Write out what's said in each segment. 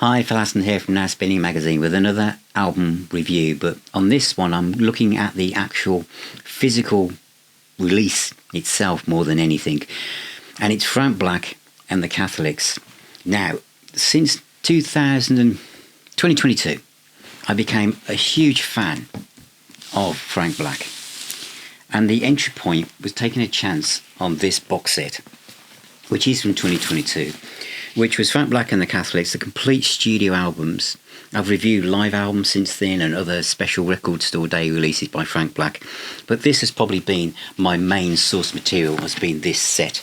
Hi, Phil Aston here from Now Spinning Magazine with another album review, but on this one I'm looking at the actual physical release itself more than anything, and it's Frank Black and the Catholics. Now, since 2022, I became a huge fan of Frank Black, and the entry point was taking a chance on this box set, which is from 2022, which was Frank Black and the Catholics, the complete studio albums. I've reviewed live albums since then and other special record store day releases by Frank Black, but this has probably been my main source material, has been this set,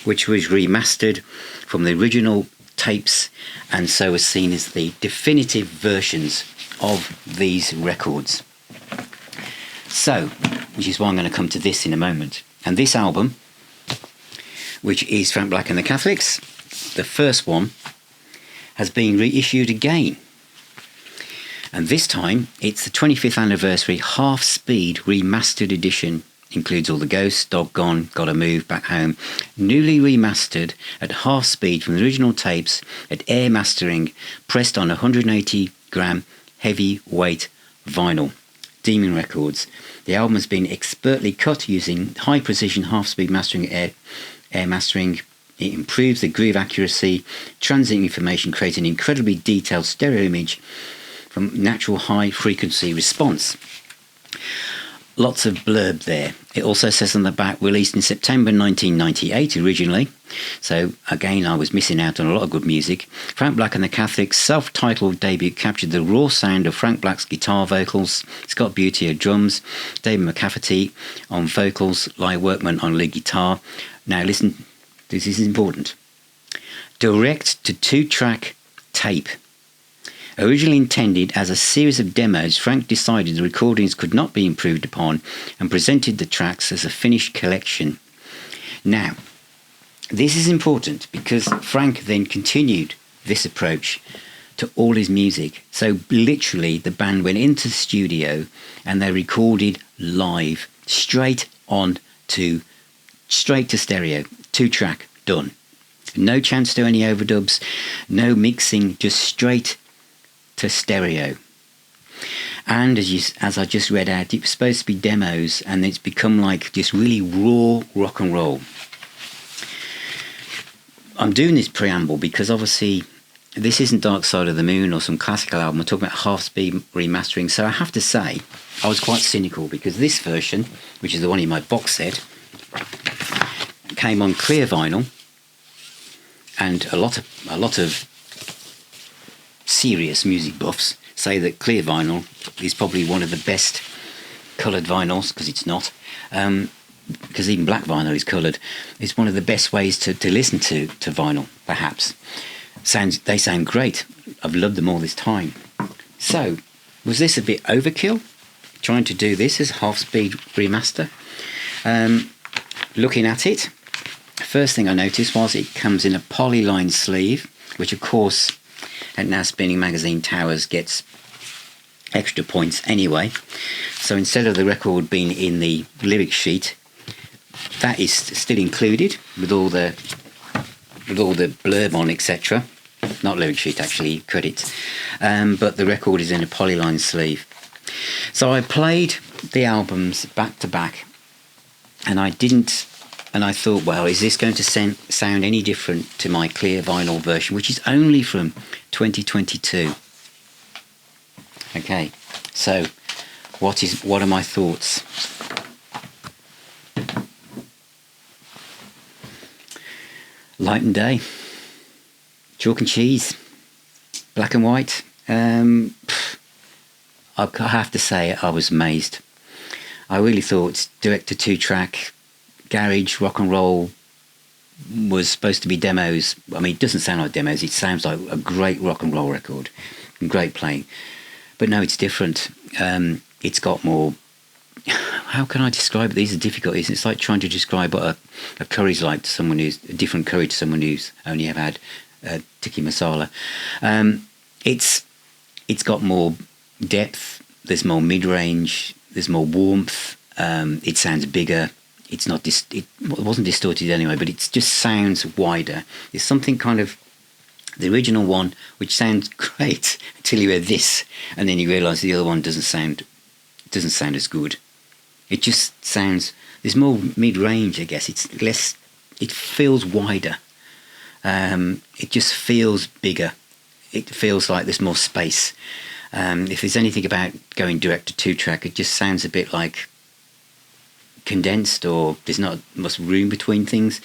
which was remastered from the original tapes and so was seen as the definitive versions of these records. So, which is why I'm going to come to this in a moment. And this album, which is Frank Black and the Catholics, the first one, has been reissued again. And this time, it's the 25th anniversary half-speed remastered edition. Includes all the Ghosts, Doggone, Gotta Move, Back Home. Newly remastered at half speed from the original tapes at Air Mastering, pressed on 180-gram heavyweight vinyl. Demon Records. The album has been expertly cut using high-precision half-speed mastering at Air Mastering. It improves the groove accuracy, transient information, creating an incredibly detailed stereo image from natural high-frequency response. Lots of blurb there. It also says on the back, released in September 1998 originally. So again, I was missing out on a lot of good music. Frank Black and the Catholics' self-titled debut captured the raw sound of Frank Black's guitar vocals, Scott Beauty on drums, David McCafferty on vocals, Ly Workman on lead guitar. Now listen, this is important. Direct to 2-track tape. Originally intended as a series of demos, Frank decided the recordings could not be improved upon and presented the tracks as a finished collection. Now, this is important because Frank then continued this approach to all his music. So literally the band went into the studio and they recorded live, straight to stereo, 2-track, done. No chance to any overdubs, no mixing, just straight to stereo. And as I just read out, it was supposed to be demos and it's become like just really raw rock and roll. I'm doing this preamble because obviously this isn't Dark Side of the Moon or some classical album. I'm talking about half-speed remastering. So I have to say I was quite cynical because this version, which is the one in my box set, came on clear vinyl, and a lot of serious music buffs say that clear vinyl is probably one of the best coloured vinyls, because it's not, because even black vinyl is coloured. It's one of the best ways to listen to vinyl, perhaps. They sound great. I've loved them all this time. So, was this a bit overkill, trying to do this as half-speed remaster? Looking at it, first thing I noticed was it comes in a polyline sleeve, which of course at Now Spinning Magazine Towers gets extra points anyway. So instead of the record being in the lyric sheet, that is still included with all the blurb on, etc. Not lyric sheet, actually, credits. But the record is in a polyline sleeve. So I played the albums back to back, and I thought, well, is this going to sound any different to my clear vinyl version, which is only from 2022? Okay, so what are my thoughts? Light and day, chalk and cheese, black and white. I have to say I was amazed. I really thought direct to 2-track garage rock and roll was supposed to be demos. I mean, it doesn't sound like demos. It sounds like a great rock and roll record and great playing. But no, it's different. It's got more... How can I describe it? These are difficulties. It's like trying to describe what a curry's like to someone who's... A different curry to someone who's only ever had tikka masala. It's got more depth. There's more mid-range. There's more warmth. It sounds bigger. It's not it wasn't distorted anyway, but it just sounds wider. There's something kind of The original one, which sounds great until you hear this, and then you realise the other one doesn't sound as good. It just sounds, there's more mid-range, I guess. It's less, it feels wider. It just feels bigger. It feels like there's more space. If there's anything about going direct to 2-track, it just sounds a bit like condensed, or there's not much room between things.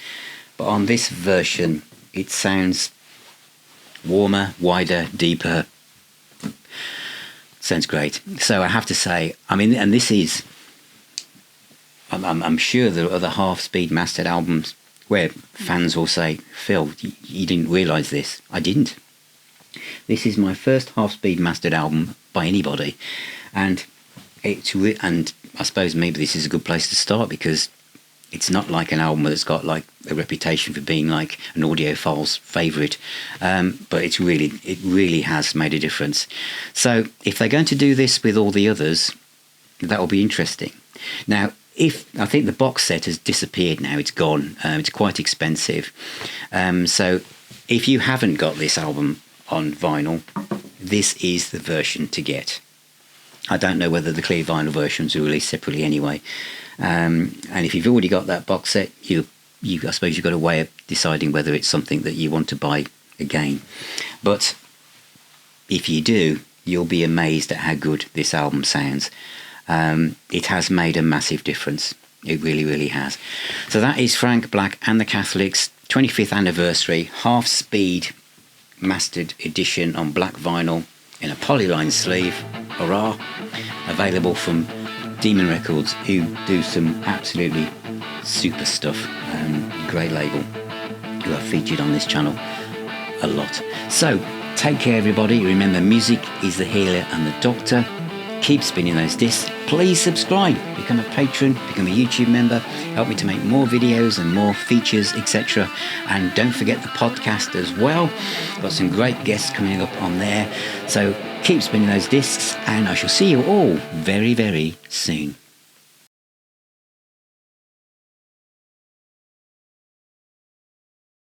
But on this version, it sounds warmer, wider, deeper. Sounds great. So I have to say, I mean, and this is, I'm sure there are other half-speed mastered albums where fans will say, Phil, you didn't realise this. I didn't. This is my first half-speed mastered album by anybody, and and I suppose maybe this is a good place to start, because it's not like an album that's got like a reputation for being like an audiophile's favourite, but it really has made a difference. So if they're going to do this with all the others, that will be interesting. Now, I think the box set has disappeared now, it's gone. It's quite expensive. So if you haven't got this album on vinyl, this is the version to get. I don't know whether the clear vinyl versions are released separately anyway. And if you've already got that box set, I suppose you've got a way of deciding whether it's something that you want to buy again. But if you do, you'll be amazed at how good this album sounds. It has made a massive difference. It really, really has. So that is Frank Black and the Catholics 25th anniversary half-speed mastered edition on black vinyl in a polyline sleeve. Hurrah! Available from Demon Records, who do some absolutely super stuff. Great label, who are featured on this channel a lot. So take care, everybody. Remember, music is the healer and the doctor. Keep spinning those discs. Please subscribe, become a patron, become a YouTube member, help me to make more videos and more features, etc. And don't forget the podcast as well. Got some great guests coming up on there. So keep spinning those discs, and I shall see you all very, very soon.